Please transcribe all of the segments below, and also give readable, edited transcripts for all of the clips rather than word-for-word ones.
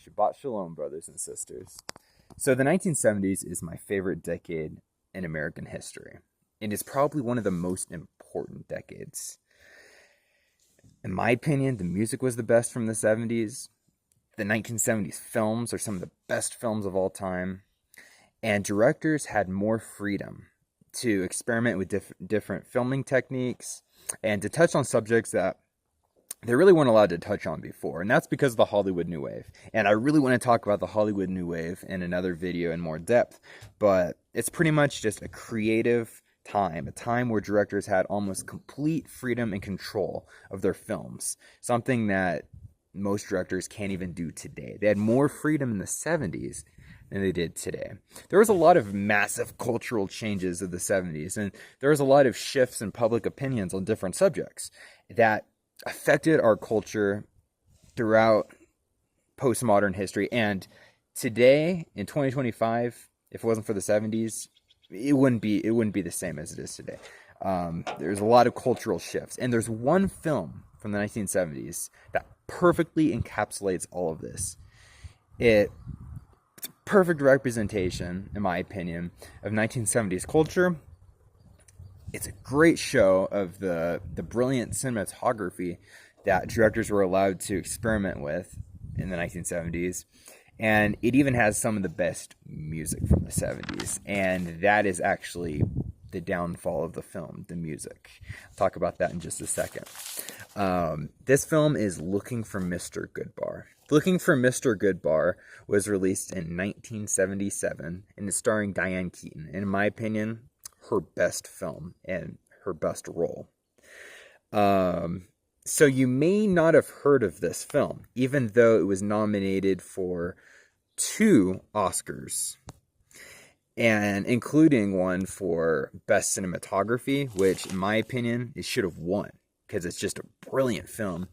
Shabbat Shalom, brothers and sisters. So, the 1970s is my favorite decade in American history. It is probably one of the most important decades. In my opinion, the music was the best from the 70s. The 1970s films are some of the best films of all time. And directors had more freedom to experiment with different filming techniques and to touch on subjects that they really weren't allowed to touch on before, and that's because of the Hollywood New Wave. And I really want to talk about the Hollywood New Wave in another video in more depth, but it's pretty much just a creative time, a time where directors had almost complete freedom and control of their films, something that most directors can't even do today. They had more freedom in the 70s than they did today. There was a lot of massive cultural changes of the 70s, and there was a lot of shifts in public opinions on different subjects that affected our culture throughout postmodern history. And today, in 2025, if it wasn't for the 70s, it wouldn't be the same as it is today. There's a lot of cultural shifts, and there's one film from the 1970s that perfectly encapsulates all of this. It's a perfect representation, in my opinion, of 1970s culture. It's a great show of the brilliant cinematography that directors were allowed to experiment with in the 1970s. And it even has some of the best music from the 70s. And that is actually the downfall of the film, the music. I'll talk about that in just a second. This film is Looking for Mr. Goodbar. Looking for Mr. Goodbar was released in 1977 and is starring Diane Keaton. And in my opinion, her best film and her best role. So you may not have heard of this film, even though it was nominated for 2 Oscars, and including one for Best Cinematography, which in my opinion, it should have won, because it's just a brilliant film,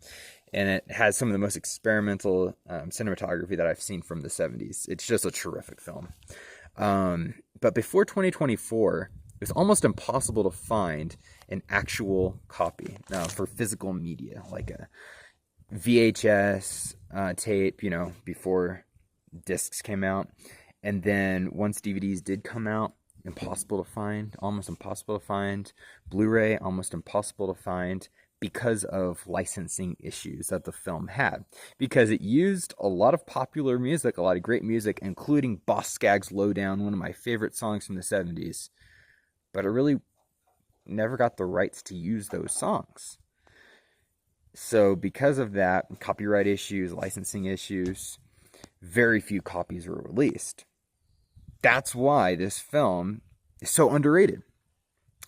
and it has some of the most experimental cinematography that I've seen from the 70s. It's just a terrific film. But before 2024, it was almost impossible to find an actual copy for physical media, like a VHS tape, before discs came out. And then once DVDs did come out, impossible to find, almost impossible to find. Blu-ray, almost impossible to find, because of licensing issues that the film had. Because it used a lot of popular music, a lot of great music, including Boss Skaggs' Lowdown, one of my favorite songs from the 70s. But it really never got the rights to use those songs. So because of that, copyright issues, licensing issues, very few copies were released. That's why this film is so underrated.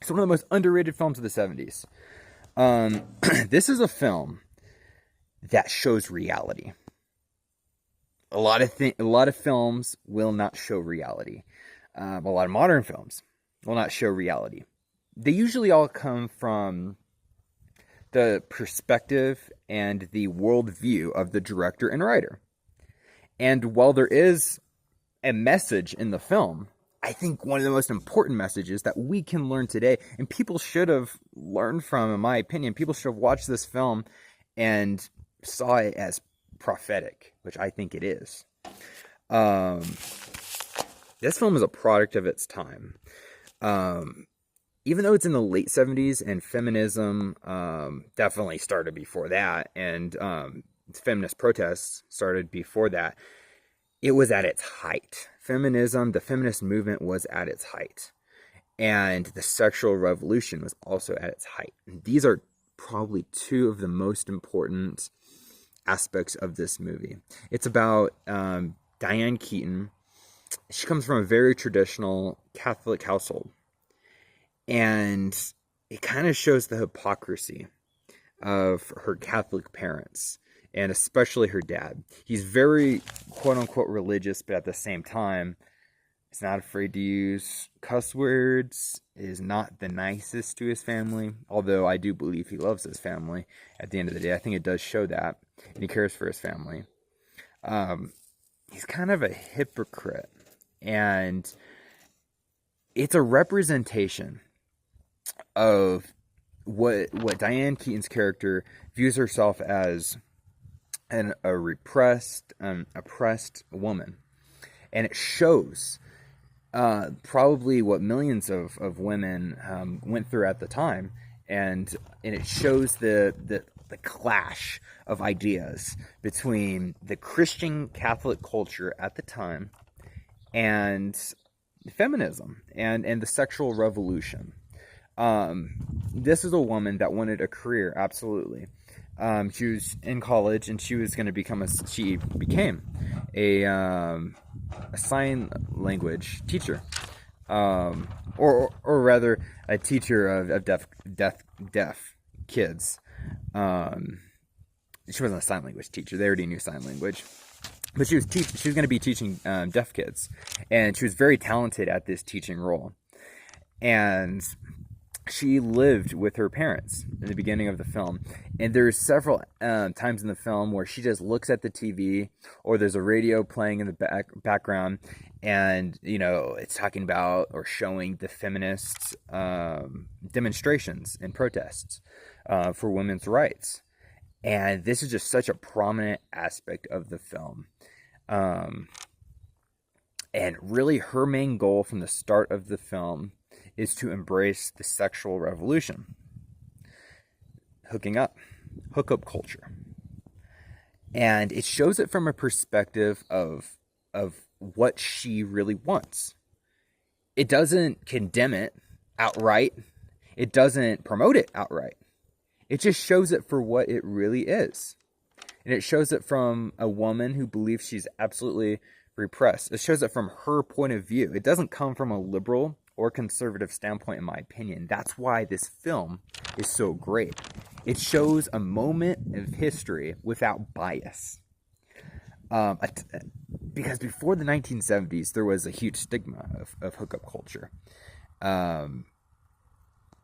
It's one of the most underrated films of the 70s. This is a film that shows reality. A lot of films will not show reality. A lot of modern films will not show reality. They usually all come from the perspective and the worldview of the director and writer. And while there is a message in the film, I think one of the most important messages that we can learn today, and people should have learned from, in my opinion, people should have watched this film and saw it as prophetic, which I think it is. This film is a product of its time. Even though it's in the late 70s, and feminism definitely started before that, and feminist protests started before that, it was at its height. Feminism, the feminist movement, was at its height. And the sexual revolution was also at its height. And these are probably 2 of the most important aspects of this movie. It's about Diane Keaton. She comes from a very traditional Catholic household. And it kind of shows the hypocrisy of her Catholic parents, and especially her dad. He's very, quote-unquote, religious, but at the same time, he's not afraid to use cuss words, is not the nicest to his family, although I do believe he loves his family. At the end of the day, I think it does show that, and he cares for his family. He's kind of a hypocrite, and it's a representation of what Diane Keaton's character views herself as a repressed, oppressed woman. And it shows probably what millions of women went through at the time, and it shows the clash of ideas between the Christian Catholic culture at the time and feminism and the sexual revolution. This is a woman that wanted a career, absolutely. She was in college, and she was going to become she became a sign language teacher, or rather a teacher of deaf kids. She wasn't a sign language teacher; they already knew sign language, but she was going to be teaching deaf kids, and she was very talented at this teaching role. And she lived with her parents in the beginning of the film, and there's several times in the film where she just looks at the TV, or there's a radio playing in the background, and it's talking about or showing the feminist demonstrations and protests for women's rights. And this is just such a prominent aspect of the film. And really, her main goal from the start of the film is to embrace the sexual revolution, hookup culture. And it shows it from a perspective of what she really wants. It doesn't condemn it outright. It doesn't promote it outright. It just shows it for what it really is. And it shows it from a woman who believes she's absolutely repressed. It shows it from her point of view. It doesn't come from a liberal or conservative standpoint, in my opinion. That's why this film is so great. It shows a moment of history without bias. Because before the 1970s, there was a huge stigma of hookup culture. And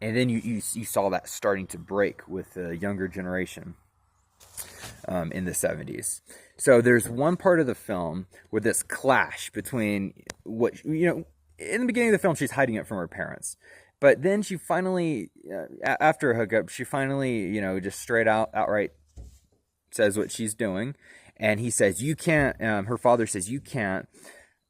then you saw that starting to break with the younger generation in the 70s. So there's one part of the film where this clash between what, in the beginning of the film, she's hiding it from her parents. But then she finally, after a hookup, she finally, just outright says what she's doing. And he says, you can't, her father says, you can't,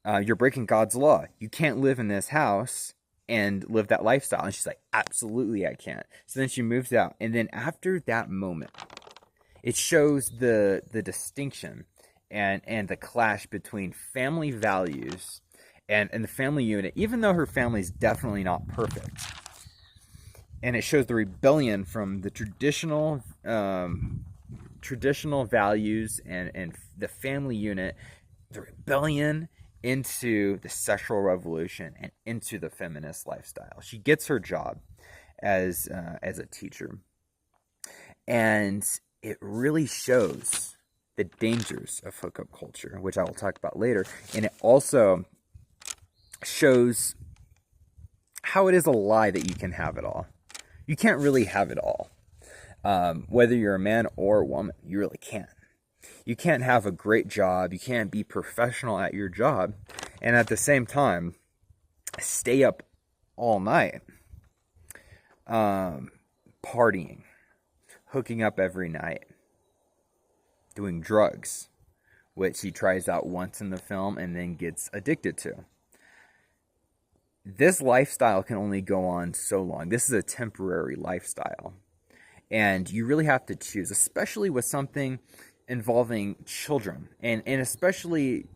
you're breaking God's law. You can't live in this house and live that lifestyle. And she's like, absolutely I can't. So then she moves out. And then after that moment, it shows the distinction and the clash between family values and the family unit, even though her family's definitely not perfect. And it shows the rebellion from the traditional values and the family unit, the rebellion into the sexual revolution and into the feminist lifestyle. She gets her job as a teacher, and it really shows the dangers of hookup culture, which I will talk about later. And it also shows how it is a lie that you can have it all. You can't really have it all. Whether you're a man or a woman, you really can't. You can't have a great job. You can't be professional at your job and at the same time stay up all night, partying, hooking up every night, doing drugs, which he tries out once in the film and then gets addicted to. This lifestyle can only go on so long. This is a temporary lifestyle. And you really have to choose, especially with something involving children. And especially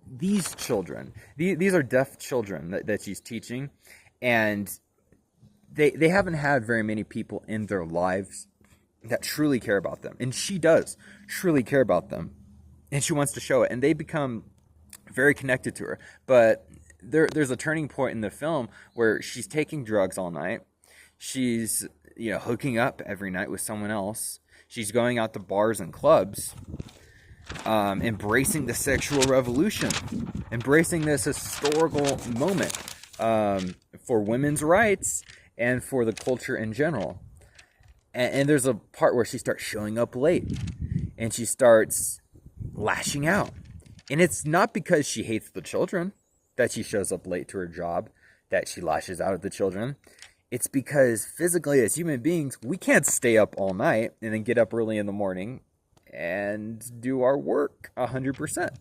these children. These are deaf children that she's teaching. And they haven't had very many people in their lives that truly care about them. And she does truly care about them. And she wants to show it. And they become very connected to her. But there's a turning point in the film where she's taking drugs all night. She's, hooking up every night with someone else. She's going out to bars and clubs, embracing the sexual revolution, embracing this historical moment for women's rights and for the culture in general. And there's a part where she starts showing up late and she starts lashing out. And it's not because she hates the children that she shows up late to her job, that she lashes out at the children. It's because physically, as human beings, we can't stay up all night and then get up early in the morning and do our work 100%.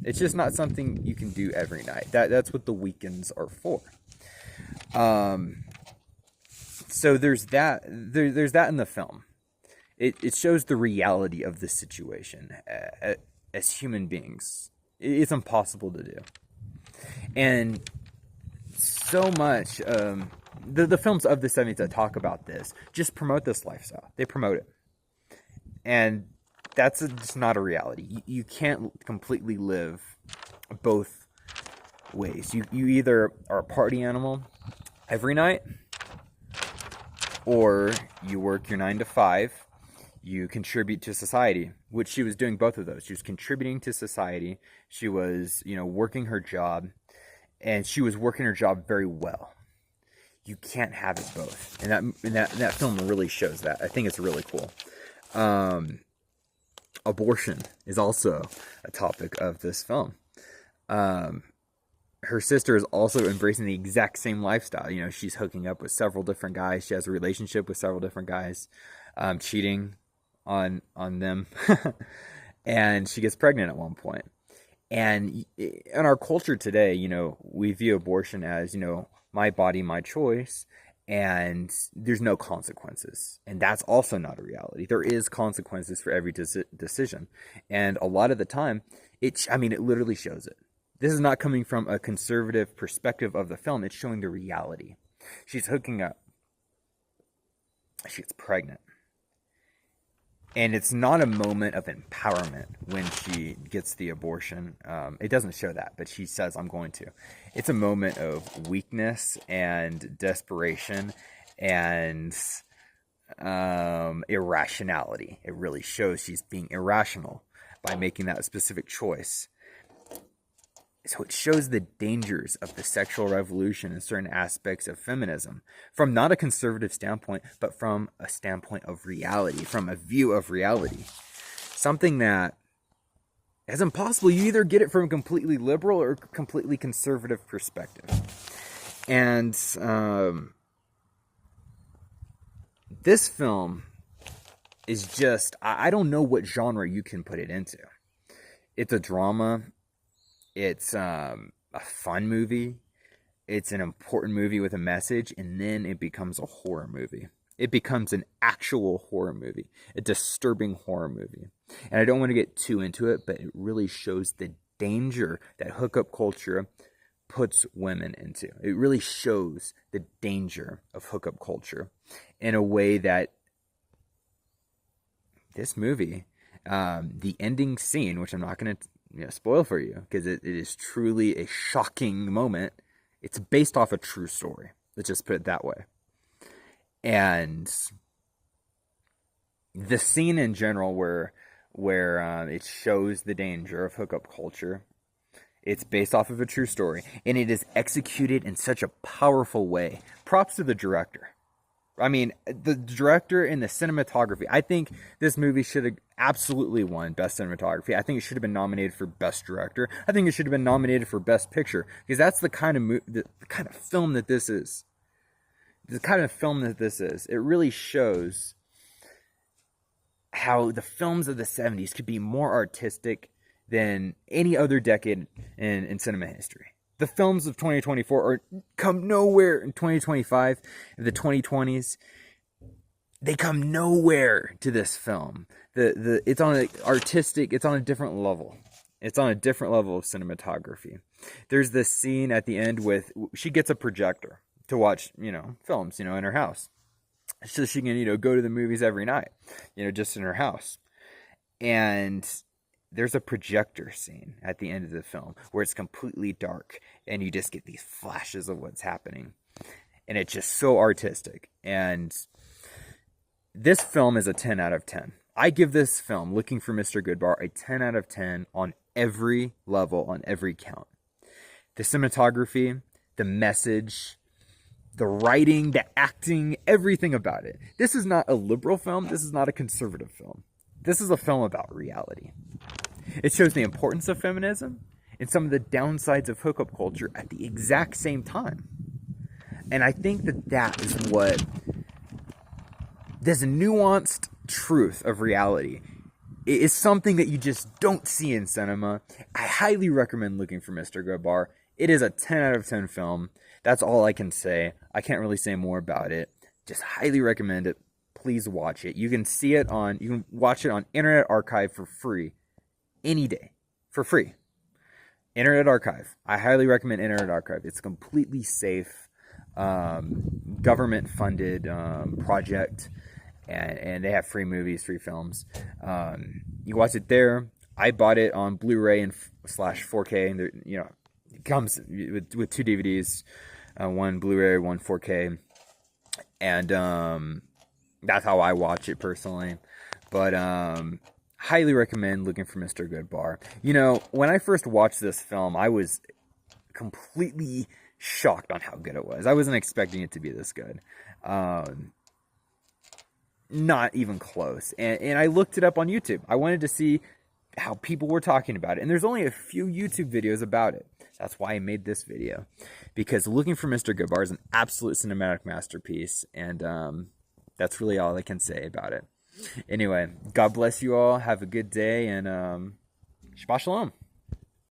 It's just not something you can do every night. That's what the weekends are for. So there's that. There's that in the film. It shows the reality of the situation as human beings. It's impossible to do. And so much, the films of the 70s that talk about this just promote this lifestyle. They promote it. And that's just not a reality. You can't completely live both ways. You either are a party animal every night, or you work your 9 to 5, you contribute to society, which she was doing both of those. She was contributing to society. She was, working her job, and she was working her job very well. You can't have it both. And that film really shows that. I think it's really cool. Abortion is also a topic of this film. Her sister is also embracing the exact same lifestyle. She's hooking up with several different guys. She has a relationship with several different guys, cheating on them. And she gets pregnant at one point. And in our culture today, we view abortion as, my body, my choice, and there's no consequences. And that's also not a reality. There is consequences for every decision. And a lot of the time, it literally shows it. This is not coming from a conservative perspective of the film. It's showing the reality. She's hooking up. She gets pregnant. And it's not a moment of empowerment when she gets the abortion. It doesn't show that, but she says, I'm going to. It's a moment of weakness and desperation and irrationality. It really shows she's being irrational by making that specific choice. So it shows the dangers of the sexual revolution in certain aspects of feminism from not a conservative standpoint, but from a standpoint of reality, from a view of reality. Something that is impossible. You either get it from a completely liberal or completely conservative perspective. And this film is just, I don't know what genre you can put it into. It's a drama. It's a fun movie. It's an important movie with a message, and then it becomes a horror movie. It becomes an actual horror movie, a disturbing horror movie. And I don't want to get too into it, but it really shows the danger that hookup culture puts women into. It really shows the danger of hookup culture in a way that this movie, the ending scene, which I'm not going to spoil for you, because it is truly a shocking moment. It's based off a true story. Let's just put it that way. And the scene in general where it shows the danger of hookup culture, it's based off of a true story, and it is executed in such a powerful way. Props to the director. The director and the cinematography. I think this movie should have absolutely won Best Cinematography. I think it should have been nominated for Best Director. I think it should have been nominated for Best Picture, because that's the kind of film that this is. The kind of film that this is. It really shows how the films of the 70s could be more artistic than any other decade in cinema history. The films of 2024 come nowhere in 2025. In the 2020s, they come nowhere to this film. It's on an artistic. It's on a different level. It's on a different level of cinematography. There's this scene at the end with she gets a projector to watch films in her house, so she can go to the movies every night, just in her house. And there's a projector scene at the end of the film where it's completely dark and you just get these flashes of what's happening. And it's just so artistic. And this film is a 10 out of 10. I give this film, Looking for Mr. Goodbar, a 10 out of 10 on every level, on every count. The cinematography, the message, the writing, the acting, everything about it. This is not a liberal film. This is not a conservative film. This is a film about reality. It shows the importance of feminism and some of the downsides of hookup culture at the exact same time. And I think that is what this nuanced truth of reality It is something that you just don't see in cinema. I highly recommend looking for Mr. Goodbar. It is a 10 out of 10 film. That's all I can say. I can't really say more about it. Just highly recommend it. Please watch it. You can watch it on Internet Archive for free any day. For free. Internet Archive. I highly recommend Internet Archive. It's a completely safe, government funded project. And they have free movies, free films. You watch it there. I bought it on Blu-ray and slash 4K. And it comes with 2 DVDs, one Blu-ray, one 4K, and that's how I watch it personally. But highly recommend looking for Mr. Goodbar. When I first watched this film, I was completely shocked on how good it was. I wasn't expecting it to be this good. Not even close. And I looked it up on YouTube. I wanted to see how people were talking about it. And there's only a few YouTube videos about it. That's why I made this video. Because Looking for Mr. Goodbar is an absolute cinematic masterpiece. And that's really all I can say about it. Anyway, God bless you all. Have a good day. And Shabbat Shalom.